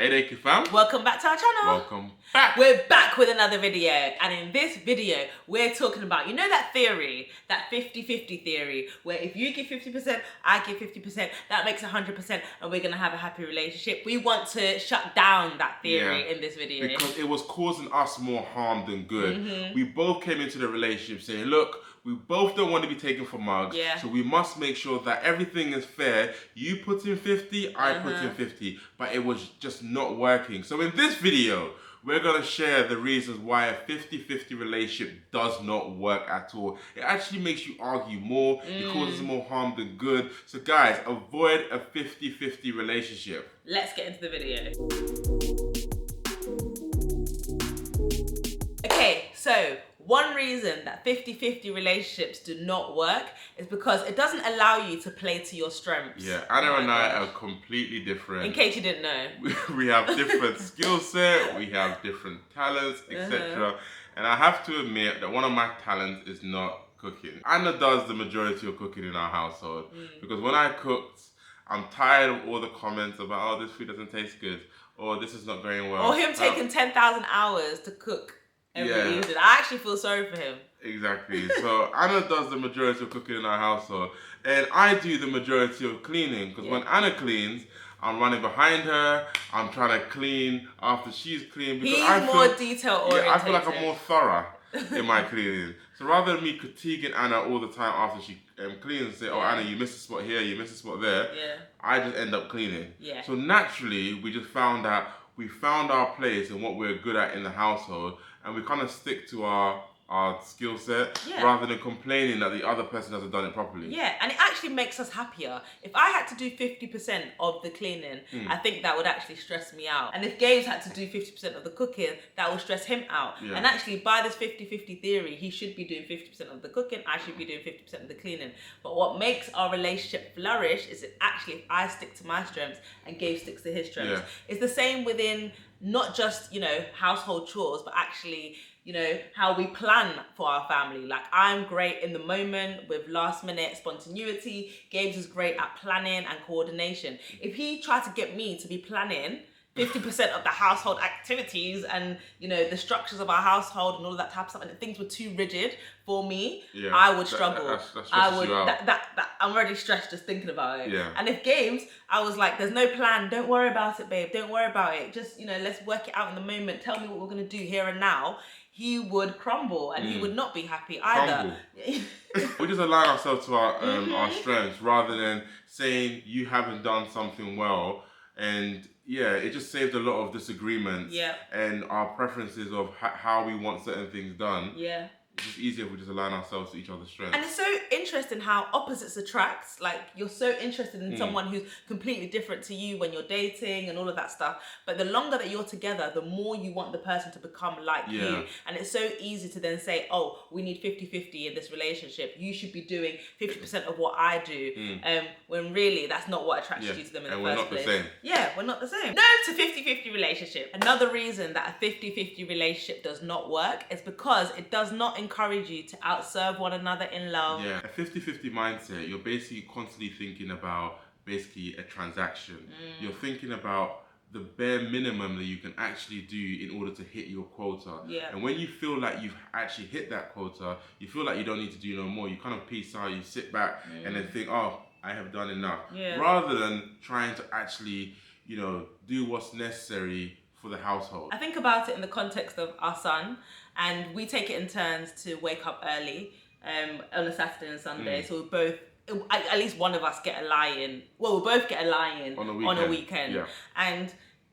Hey Deku Fam. Welcome back to our channel. Welcome back. We're back with another video, and in this video we're talking about, you know, that theory, that 50-50 theory, where if you give 50%, I give 50%, that makes 100%, and we're gonna have a happy relationship. We want to shut down that theory in this video because it was causing us more harm than good. We both came into the relationship saying, look, we both don't want to be taken for mugs, so we must make sure that everything is fair. You put in 50, I put in 50, but it was just not working. So in this video, we're going to share the reasons why a 50-50 relationship does not work at all. It actually makes you argue more, it causes more harm than good. So guys, avoid a 50-50 relationship. Let's get into the video. Okay, so one reason that 50-50 relationships do not work is because it doesn't allow you to play to your strengths. Yeah, Anna and I are completely different. In case you didn't know. We have different skill set, we have different talents, etc. And I have to admit that one of my talents is not cooking. Anna does the majority of cooking in our household. Because when I cooked, I'm tired of all the comments about, oh, this food doesn't taste good, or this is not going well. Or him taking 10,000 hours to cook every evening. I actually feel sorry for him. Exactly. So Anna does the majority of cooking in our household, and I do the majority of cleaning. Because when Anna cleans, I'm running behind her. I'm trying to clean after she's cleaned. Because He's more detail oriented. Yeah, I feel like I'm more thorough in my cleaning. So rather than me critiquing Anna all the time after she cleans and say, oh Anna, you missed a spot here, you missed a spot there, I just end up cleaning. So naturally, we just found out we found our place and what we're good at in the household, and we kind of stick to our skill set rather than complaining that the other person hasn't done it properly. Yeah, and it actually makes us happier. If I had to do 50% of the cleaning, I think that would actually stress me out. And if Gabes had to do 50% of the cooking, that would stress him out. And actually, by this 50-50 theory, he should be doing 50% of the cooking, I should be doing 50% of the cleaning. But what makes our relationship flourish is that actually if I stick to my strengths and Gabes sticks to his strengths. It's the same within not just, you know, household chores, but actually, you know, how we plan for our family. Like, I'm great in the moment with last minute spontaneity. Gabes is great at planning and coordination. If he tried to get me to be planning 50% of the household activities and, you know, the structures of our household and all of that type of stuff, and if things were too rigid for me, I would struggle. I'm already stressed just thinking about it. And if Gabes, I was like, there's no plan, don't worry about it, babe, don't worry about it. Just, you know, let's work it out in the moment. Tell me what we're gonna do here and now. He would crumble and he would not be happy either. We just align ourselves to our strengths rather than saying you haven't done something well, and it just saved a lot of disagreements and our preferences of how we want certain things done. It's just easier if we just align ourselves to each other's strengths. And it's so interesting how opposites attract. Like, you're so interested in someone who's completely different to you when you're dating and all of that stuff. But the longer that you're together, the more you want the person to become like you. And it's so easy to then say, oh, we need 50-50 in this relationship. You should be doing 50% of what I do. When really, that's not what attracts you to them in the first place. We're not the same. Yeah, we're not the same. No to 50-50 relationship. Another reason that a 50-50 relationship does not work is because it does not encourage you to outserve one another in love. A 50-50 mindset, you're basically constantly thinking about basically a transaction. You're thinking about the bare minimum that you can actually do in order to hit your quota. And when you feel like you've actually hit that quota, you feel like you don't need to do no more. You kind of peace out, you sit back and then think, oh, I have done enough. Rather than trying to actually, you know, do what's necessary for the household. I think about it in the context of our son, and we take it in turns to wake up early on a Saturday and Sunday. So we both, at least one of us get a lie-in. Well, we'll both get a lie-in on a weekend. And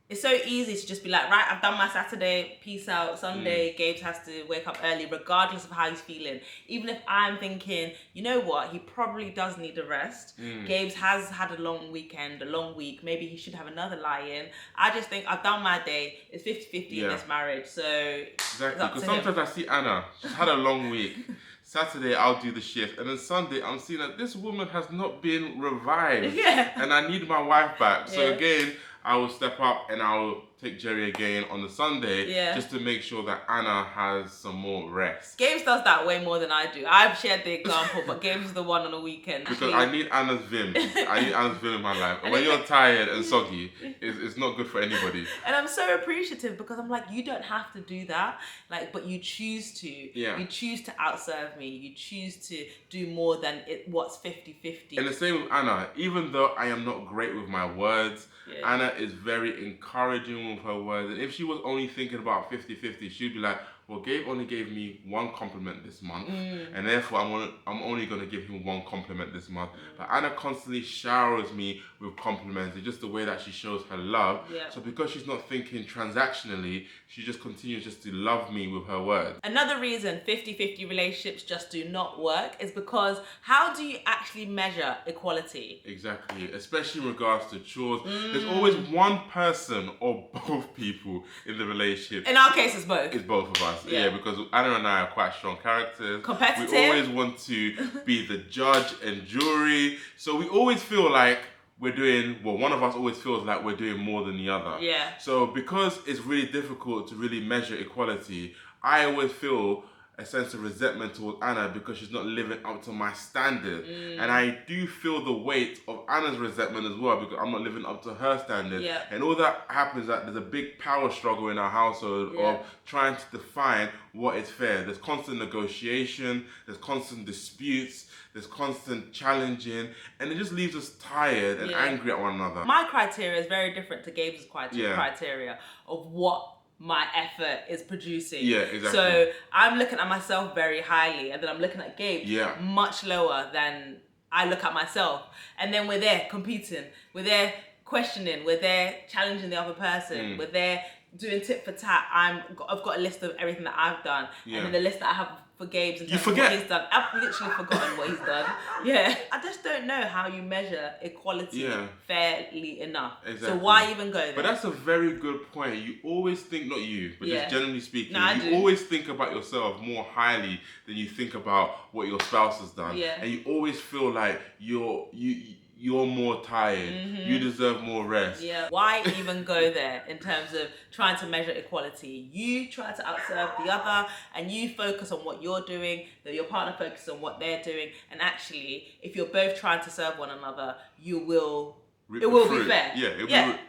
it's so easy to just be like, right, I've done my Saturday, peace out. Sunday, Gabes has to wake up early regardless of how he's feeling. Even if I'm thinking, you know what, he probably does need a rest. Gabes has had a long weekend, a long week. Maybe he should have another lie-in. I just think I've done my day. It's 50-50 in this marriage. So exactly, because sometimes I see Anna, she's had a long week. Saturday, I'll do the shift. And then Sunday, I'm seeing that this woman has not been revived. And I need my wife back. So again, I will step up and I will take Jerry again on the Sunday, just to make sure that Anna has some more rest. Gabes does that way more than I do. I've shared the example, but Gabes is the one on the weekend. Because I need Anna's vim. I need Anna's vim in my life. And when you're tired and soggy, it's not good for anybody. And I'm so appreciative because I'm like, you don't have to do that. Like, but you choose to. Yeah. You choose to outserve me. You choose to do more than what's 50-50. And the same with Anna. Even though I am not great with my words, Anna is very encouraging with her words. And if she was only thinking about 50-50, she'd be like, well, Gabe only gave me one compliment this month, and therefore I'm only going to give him one compliment this month. But Anna constantly showers me with compliments. It's just the way that she shows her love. So because she's not thinking transactionally, she just continues just to love me with her words. Another reason 50-50 relationships just do not work is because how do you actually measure equality? Exactly, especially in regards to chores. There's always one person or both people in the relationship. In our case, it's both. It's both of us. Yeah, because Anna and I are quite strong characters. Competitive. We always want to be the judge and jury. So we always feel like we're doing, well, one of us always feels like we're doing more than the other. Yeah. So because it's really difficult to really measure equality, I always feel a sense of resentment towards Anna because she's not living up to my standard. And I do feel the weight of Anna's resentment as well because I'm not living up to her standard. And all that happens that there's a big power struggle in our household of trying to define what is fair. There's constant negotiation, there's constant disputes, there's constant challenging, and it just leaves us tired and angry at one another. My criteria is very different to Gabe's criteria of what my effort is producing. Yeah, exactly. So I'm looking at myself very highly, and then I'm looking at Gabe much lower than I look at myself. And then we're there competing, we're there questioning, we're there challenging the other person, we're there doing tit for tat. I've got a list of everything that I've done, and then the list that I have for Gabe's and what he's done. I've literally forgotten what he's done. I just don't know how you measure equality fairly enough. So why even go there? But that's a very good point. You always think, not you, but just generally speaking, you always think about yourself more highly than you think about what your spouse has done. And you always feel like you're more tired. You deserve more rest. Why even go there in terms of trying to measure equality? You try to outserve the other and you focus on what you're doing, that your partner focuses on what they're doing. And actually, if you're both trying to serve one another, it will be fair.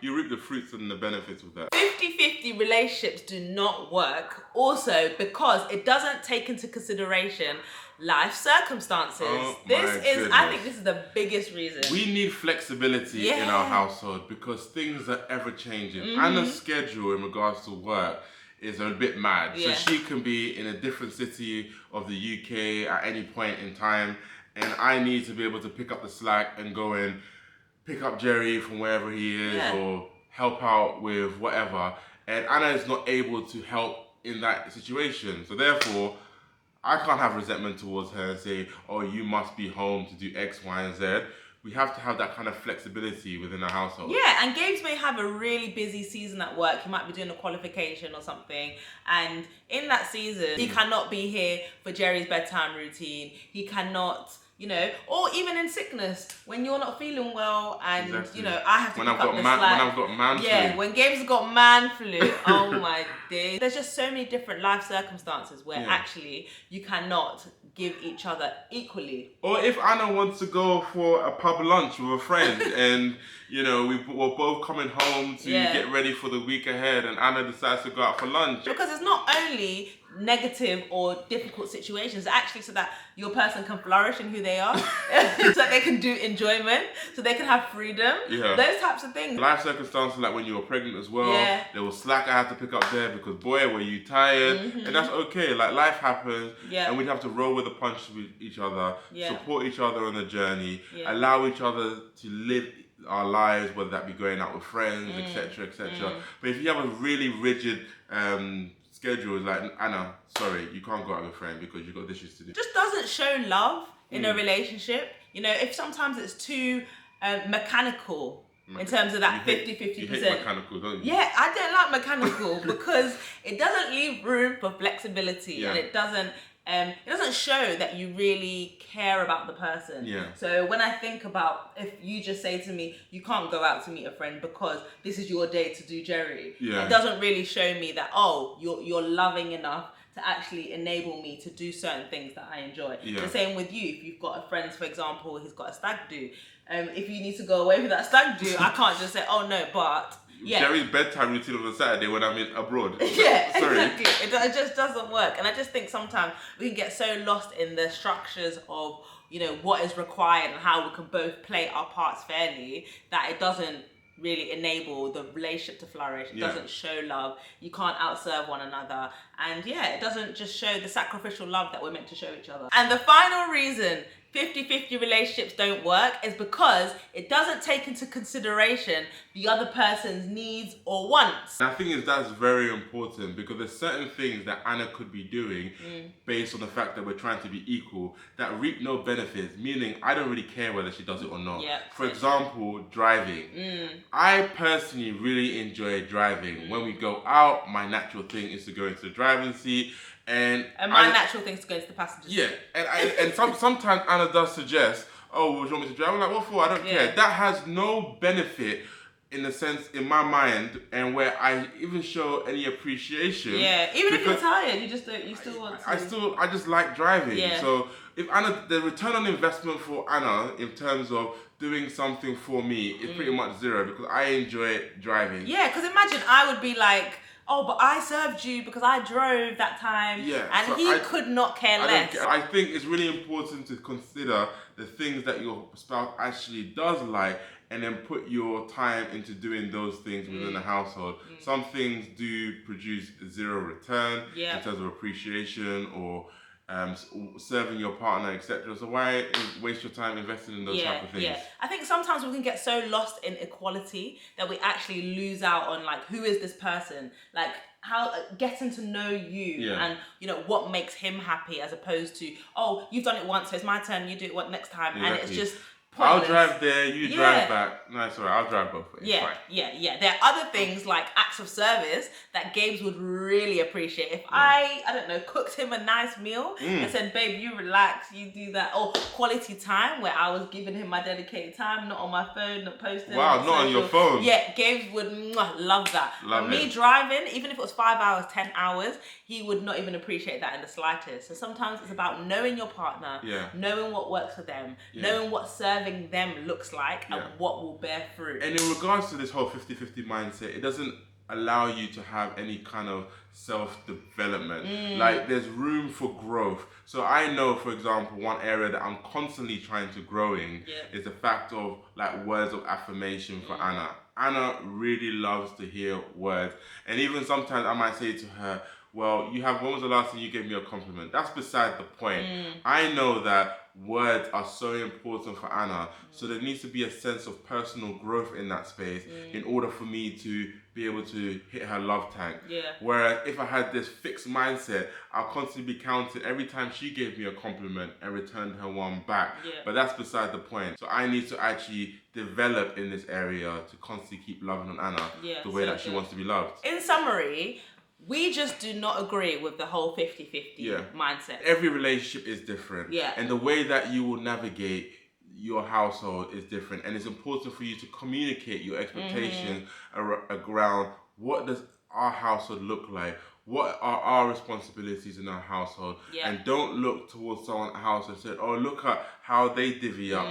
You reap the fruits and the benefits of that. 50-50 relationships do not work also because it doesn't take into consideration life circumstances. I think this is the biggest reason. We need flexibility in our household because things are ever changing. Anna's schedule in regards to work is a bit mad. So she can be in a different city of the UK at any point in time, and I need to be able to pick up the slack and go and pick up Jerry from wherever he is or help out with whatever. And Anna is not able to help in that situation. So therefore, I can't have resentment towards her and say, oh, you must be home to do X, Y, and Z. We have to have that kind of flexibility within our household. Yeah, and Gabes may have a really busy season at work. He might be doing a qualification or something. And in that season, he cannot be here for Jerry's bedtime routine. He cannot, or even in sickness, when you're not feeling well and, I have to pick up the slack. When I've got man flu. Yeah, when Gabe's got man flu, oh my days. There's just so many different life circumstances where actually you cannot give each other equally. Or if Anna wants to go for a pub lunch with a friend and, we're both coming home to get ready for the week ahead and Anna decides to go out for lunch. Because it's not only negative or difficult situations, actually so that your person can flourish in who they are, so that they can do enjoyment, so they can have freedom, those types of things. Life circumstances like when you were pregnant as well, there was slack I had to pick up there because boy were you tired, and that's okay, like life happens, and we have to roll with the punches with each other, support each other on the journey, allow each other to live our lives, whether that be going out with friends, etc. But if you have a really rigid schedule, is like, Anna, sorry, you can't go out with a friend because you've got dishes to do. Just doesn't show love in a relationship. If sometimes it's too mechanical in terms of that 50-50%. You hate mechanical, don't you? Yeah, I don't like mechanical because it doesn't leave room for flexibility and it doesn't it doesn't show that you really care about the person. Yeah. So when I think about, if you just say to me, you can't go out to meet a friend because this is your day to do Jerry, it doesn't really show me that, oh, you're loving enough to actually enable me to do certain things that I enjoy. Yeah. The same with you. If you've got a friend, for example, who's got a stag do, if you need to go away for that stag do, I can't just say, oh no, but yeah. Jerry's bedtime routine on a Saturday when I'm abroad. Yeah, exactly. It just doesn't work. And I just think sometimes we can get so lost in the structures of, you know, what is required and how we can both play our parts fairly, that it doesn't really enable the relationship to flourish. It doesn't show love. You can't outserve one another. And yeah, it doesn't just show the sacrificial love that we're meant to show each other. And the final reason 50-50 relationships don't work is because it doesn't take into consideration the other person's needs or wants. And I think that's very important, because there's certain things that Anna could be doing based on the fact that we're trying to be equal that reap no benefits, meaning I don't really care whether she does it or not. For example, driving. I personally really enjoy driving. When we go out, my natural thing is to go into the driving seat. And my natural thing is to go into the passenger seat. Yeah, and sometimes Anna does suggest, oh, would you want me to drive? I'm like, what for? I don't care. That has no benefit in the sense, in my mind, and where I even show any appreciation. Yeah, even if you're tired, you still want to. I just like driving. Yeah. So if Anna, the return on investment for Anna in terms of doing something for me is pretty much zero, because I enjoy driving. Yeah, because imagine I would be like, oh, but I served you because I drove that time, and so he could not care less. I think it's really important to consider the things that your spouse actually does like, and then put your time into doing those things within the household. Some things do produce zero return in terms of appreciation or serving your partner, etc. So why waste your time investing in those type of things? Yeah, I think sometimes we can get so lost in equality that we actually lose out on, like, who is this person? Like, how getting to know you and, you know, what makes him happy, as opposed to, oh, you've done it once, so it's my turn, you do it next time. And it's just pointless. I'll drive there, you drive back. No, it's alright, I'll drive both ways. Yeah. There are other things like acts of service that Gabes would really appreciate. If I don't know, cooked him a nice meal and said, babe, you relax, you do that. Or quality time, where I was giving him my dedicated time, not on my phone, not posting. Wow, not on your phone. Yeah, Gabes would love that. But me driving, even if it was 5 hours, 10 hours, he would not even appreciate that in the slightest. So sometimes it's about knowing your partner, knowing what works for them, knowing what serving them looks like, and what will bear fruit. And in regards to this whole 50-50 mindset, it doesn't allow you to have any kind of self-development. Like, there's room for growth. So I know, for example, one area that I'm constantly trying to grow in is the fact of, like, words of affirmation for Anna. Anna really loves to hear words, and even sometimes I might say to her, well, when was the last time you gave me a compliment? That's beside the point. I know that words are so important for Anna, so there needs to be a sense of personal growth in that space in order for me to be able to hit her love tank. Whereas if I had this fixed mindset, I'll constantly be counting every time she gave me a compliment and returned her one back. But that's beside the point. So I need to actually develop in this area to constantly keep loving on Anna the way that she wants to be loved. In summary, we just do not agree with the whole 50-50 mindset. Every relationship is different. And the way that you will navigate your household is different. And it's important for you to communicate your expectations around, what does our household look like? What are our responsibilities in our household? And don't look towards someone's house and say, oh, look at how they divvy up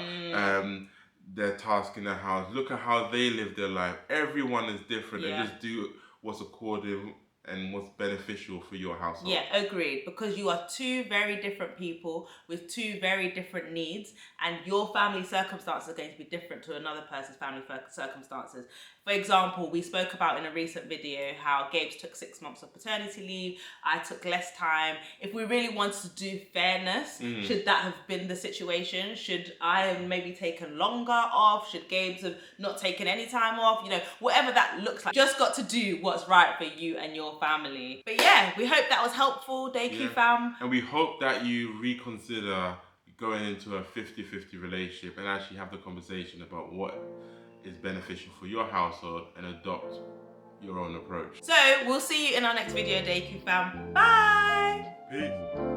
their task in their house. Look at how they live their life. Everyone is different, and just do what's according and what's beneficial for your household. Yeah, agreed. Because you are two very different people with two very different needs, and your family circumstances are going to be different to another person's family circumstances. For example, we spoke about in a recent video how Gabes took 6 months of paternity leave, I took less time. If we really wanted to do fairness, should that have been the situation? Should I have maybe taken longer off? Should Gabes have not taken any time off? You know, whatever that looks like. Just got to do what's right for you and your family. But yeah, we hope that was helpful, Deku Fam. And we hope that you reconsider going into a 50-50 relationship and actually have the conversation about what is beneficial for your household and adopt your own approach. So we'll see you in our next video, Deku Fam. Bye! Peace.